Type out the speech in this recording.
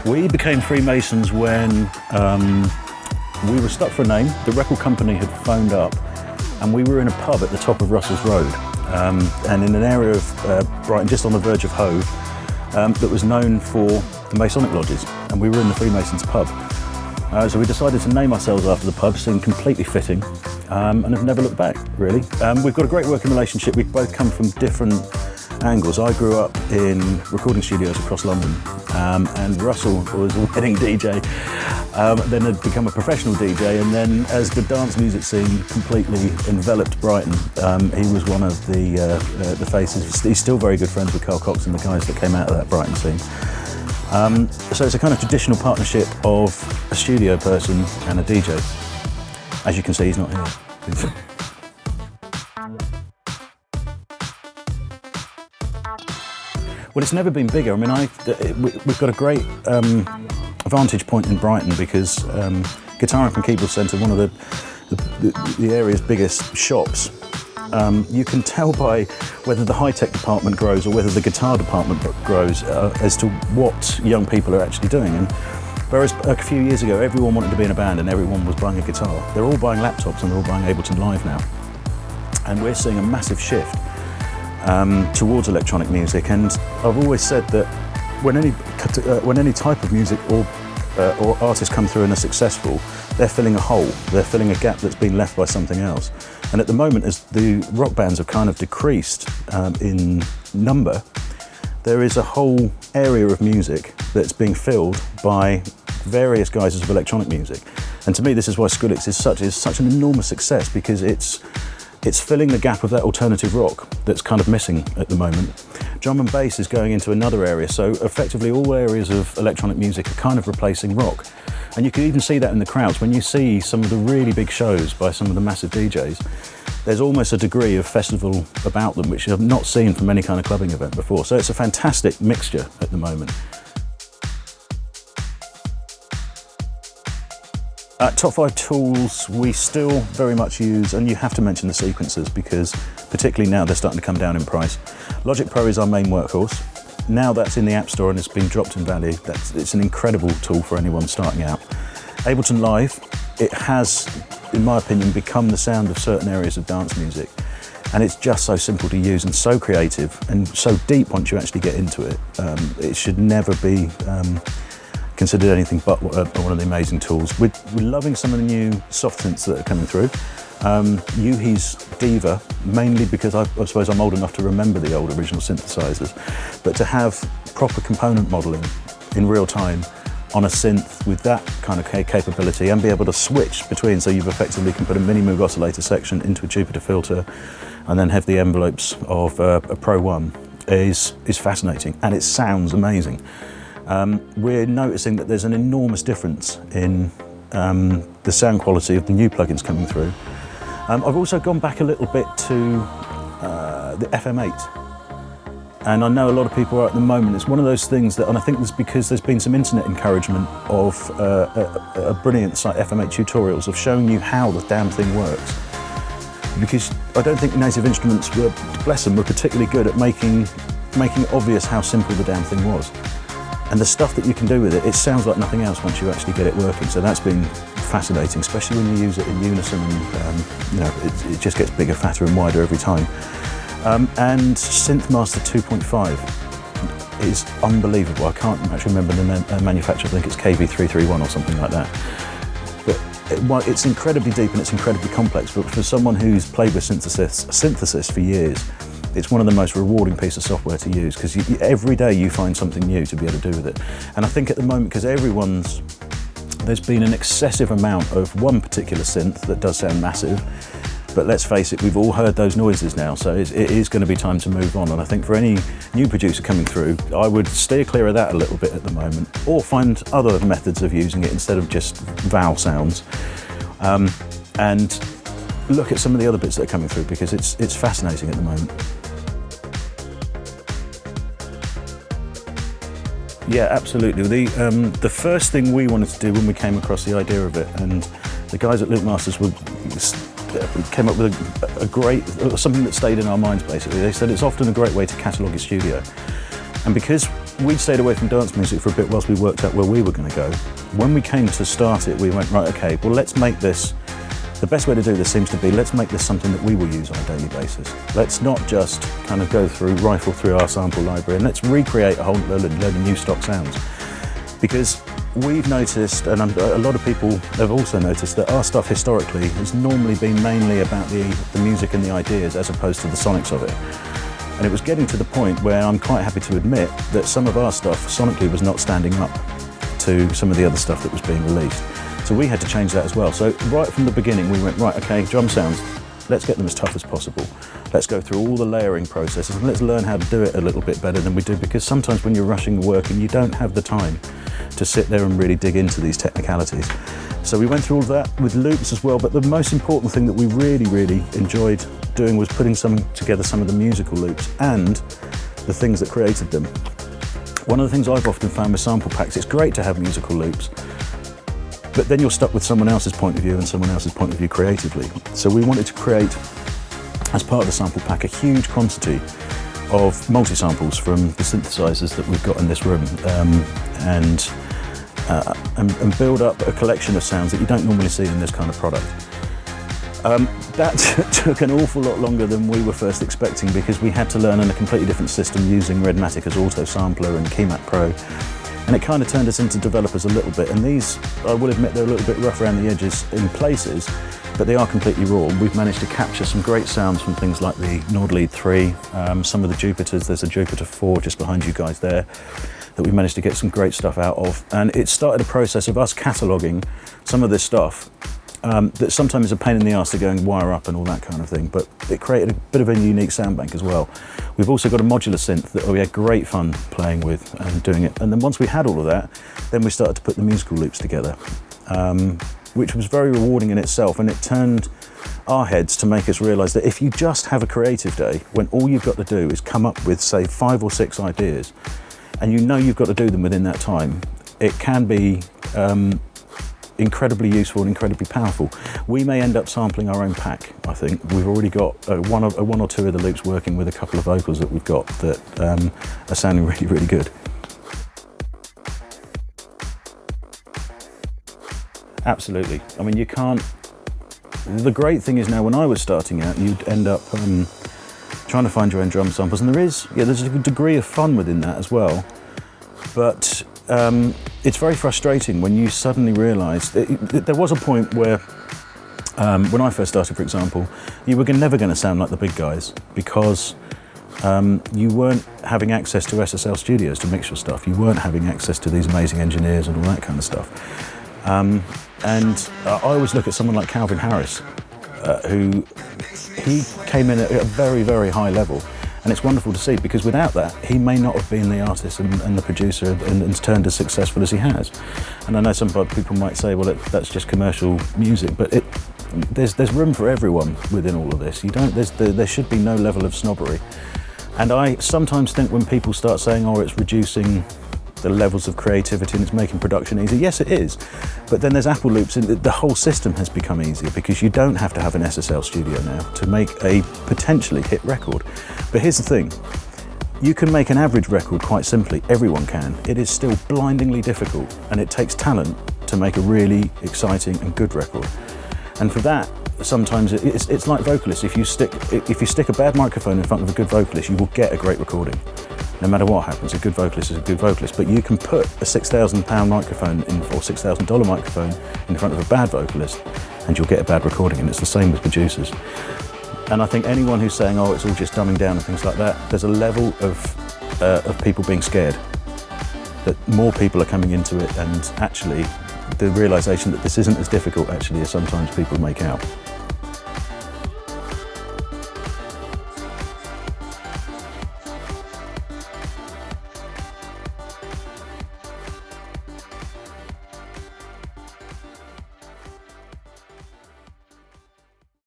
We became Freemasons when we were stuck for a name. The record company had phoned up and we were in a pub at the top of Russell's Road and in an area of Brighton, just on the verge of Hove, that was known for the Masonic lodges, and we were in the Freemasons pub. So we decided to name ourselves after the pub, seemed completely fitting, and have never looked back, really. We've got a great working relationship. We've both come from different angles. I grew up in recording studios across London, and Russell was a wedding DJ, then had become a professional DJ, and then as the dance music scene completely enveloped Brighton, he was one of the faces. He's still very good friends with Carl Cox and the guys that came out of that Brighton scene. So it's a kind of traditional partnership of a studio person and a DJ. As you can see, he's not here. Well, it's never been bigger. I mean, we've got a great vantage point in Brighton because Guitar and Keyboard Centre, one of the area's biggest shops, you can tell by whether the high-tech department grows or whether the guitar department grows as to what young people are actually doing. And whereas a few years ago, everyone wanted to be in a band and everyone was buying a guitar, they're all buying laptops and they're all buying Ableton Live now. And we're seeing a massive shift towards electronic music, and I've always said that when any type of music or artists come through and are successful, they're filling a hole, they're filling a gap that's been left by something else. And at the moment, as the rock bands have kind of decreased in number, there is a whole area of music that's being filled by various guises of electronic music. And to me, this is why Skrillex is such an enormous success, because it's filling the gap of that alternative rock that's kind of missing at the moment. Drum and bass is going into another area, so effectively all areas of electronic music are kind of replacing rock. And you can even see that in the crowds. When you see some of the really big shows by some of the massive DJs, there's almost a degree of festival about them, which I've not seen from any kind of clubbing event before. So it's a fantastic mixture at the moment. Top 5 tools we still very much use, and you have to mention the sequencers because particularly now they're starting to come down in price. Logic Pro is our main workhorse. Now that's in the App Store and it's been dropped in value. It's an incredible tool for anyone starting out. Ableton Live, it has, in my opinion, become the sound of certain areas of dance music. And it's just so simple to use and so creative and so deep once you actually get into it. It should never be considered anything but one of the amazing tools. We're loving some of the new soft synths that are coming through. Yuhi's Diva, mainly because I suppose I'm old enough to remember the old original synthesizers, but to have proper component modeling in real time on a synth with that kind of capability and be able to switch between, so you've effectively can put a mini Moog oscillator section into a Jupiter filter and then have the envelopes of a Pro 1 is fascinating, and it sounds amazing. We're noticing that there's an enormous difference in the sound quality of the new plugins coming through. I've also gone back a little bit to the FM8. And I know a lot of people are at the moment, it's one of those things that, and I think it's because there's been some internet encouragement of a brilliant site, FM8 tutorials, of showing you how the damn thing works. Because I don't think Native Instruments were, bless them, were particularly good at making obvious how simple the damn thing was. And the stuff that you can do with it, it sounds like nothing else once you actually get it working. So that's been fascinating, especially when you use it in unison, and you know, it just gets bigger, fatter and wider every time. And Synthmaster 2.5 is unbelievable. I can't actually remember the manufacturer, I think it's KV331 or something like that. But it's incredibly deep and it's incredibly complex, but for someone who's played with synthesis for years, it's one of the most rewarding pieces of software to use, because every day you find something new to be able to do with it. And I think at the moment, because there's been an excessive amount of one particular synth that does sound massive, but let's face it, we've all heard those noises now, so it is going to be time to move on. And I think for any new producer coming through, I would steer clear of that a little bit at the moment, or find other methods of using it instead of just vowel sounds. And look at some of the other bits that are coming through, because it's fascinating at the moment. Yeah, absolutely. The first thing we wanted to do when we came across the idea of it, and the guys at Loopmasters came up with something that stayed in our minds basically. They said it's often a great way to catalogue your studio. And because we'd stayed away from dance music for a bit whilst we worked out where we were going to go. When we came to start it, we went, right, okay, well, let's make this, the best way to do this seems to be, let's make this something that we will use on a daily basis. Let's not just kind of go through, rifle through our sample library, and let's recreate a whole load of new stock sounds. Because we've noticed, and a lot of people have also noticed, that our stuff historically has normally been mainly about the music and the ideas as opposed to the sonics of it. And it was getting to the point where I'm quite happy to admit that some of our stuff sonically was not standing up to some of the other stuff that was being released. So we had to change that as well. So right from the beginning we went, right, okay, drum sounds, let's get them as tough as possible. Let's go through all the layering processes and let's learn how to do it a little bit better than we do, because sometimes when you're rushing the work and you don't have the time to sit there and really dig into these technicalities. So we went through all of that with loops as well, but the most important thing that we really enjoyed doing was putting together some of the musical loops and the things that created them. One of the things I've often found with sample packs, it's great to have musical loops, but then you're stuck with someone else's point of view and someone else's point of view creatively. So we wanted to create, as part of the sample pack, a huge quantity of multi-samples from the synthesizers that we've got in this room, and build up a collection of sounds that you don't normally see in this kind of product. That took an awful lot longer than we were first expecting, because we had to learn on a completely different system using Redmatic as auto sampler and Keymat Pro, and it kind of turned us into developers a little bit. And these, I will admit, they're a little bit rough around the edges in places, but they are completely raw. We've managed to capture some great sounds from things like the Nord Lead 3, some of the Jupiters. There's a Jupiter 4 just behind you guys there that we managed to get some great stuff out of. And it started a process of us cataloguing some of this stuff that sometimes is a pain in the arse to go and wire up and all that kind of thing, but it created a bit of a unique sound bank as well. We've also got a modular synth that we had great fun playing with and doing it. And then once we had all of that, then we started to put the musical loops together, which was very rewarding in itself, and it turned our heads to make us realise that if you just have a creative day, when all you've got to do is come up with, say, 5 or 6 ideas, and you know you've got to do them within that time, it can be incredibly useful and incredibly powerful. We may end up sampling our own pack, I think. We've already got one or two of the loops working with a couple of vocals that we've got that are sounding really good. Absolutely. I mean, you can't... The great thing is now, when I was starting out, you'd end up trying to find your own drum samples, and there's a degree of fun within that as well. But it's very frustrating when you suddenly realise that there was a point where, when I first started, for example, you were never going to sound like the big guys, because you weren't having access to SSL studios to mix your stuff. You weren't having access to these amazing engineers and all that kind of stuff. And I always look at someone like Calvin Harris, who he came in at a very high level. And it's wonderful to see, because without that, he may not have been the artist and the producer and turned as successful as he has. And I know some people might say, well, that's just commercial music, but there's room for everyone within all of this. There should be no level of snobbery. And I sometimes think when people start saying, oh, it's reducing the levels of creativity and it's making production easier. Yes, it is. But then there's Apple loops, and the whole system has become easier, because you don't have to have an SSL studio now to make a potentially hit record. But here's the thing. You can make an average record quite simply. Everyone can. It is still blindingly difficult, and it takes talent to make a really exciting and good record. And for that, sometimes it's like vocalists. If you stick a bad microphone in front of a good vocalist, you will get a great recording. No matter what happens, a good vocalist is a good vocalist. But you can put a £6,000 microphone or $6,000 microphone in front of a bad vocalist, and you'll get a bad recording. And it's the same with producers. And I think anyone who's saying, oh, it's all just dumbing down and things like that, there's a level of people being scared, that more people are coming into it, and actually the realisation that this isn't as difficult actually as sometimes people make out.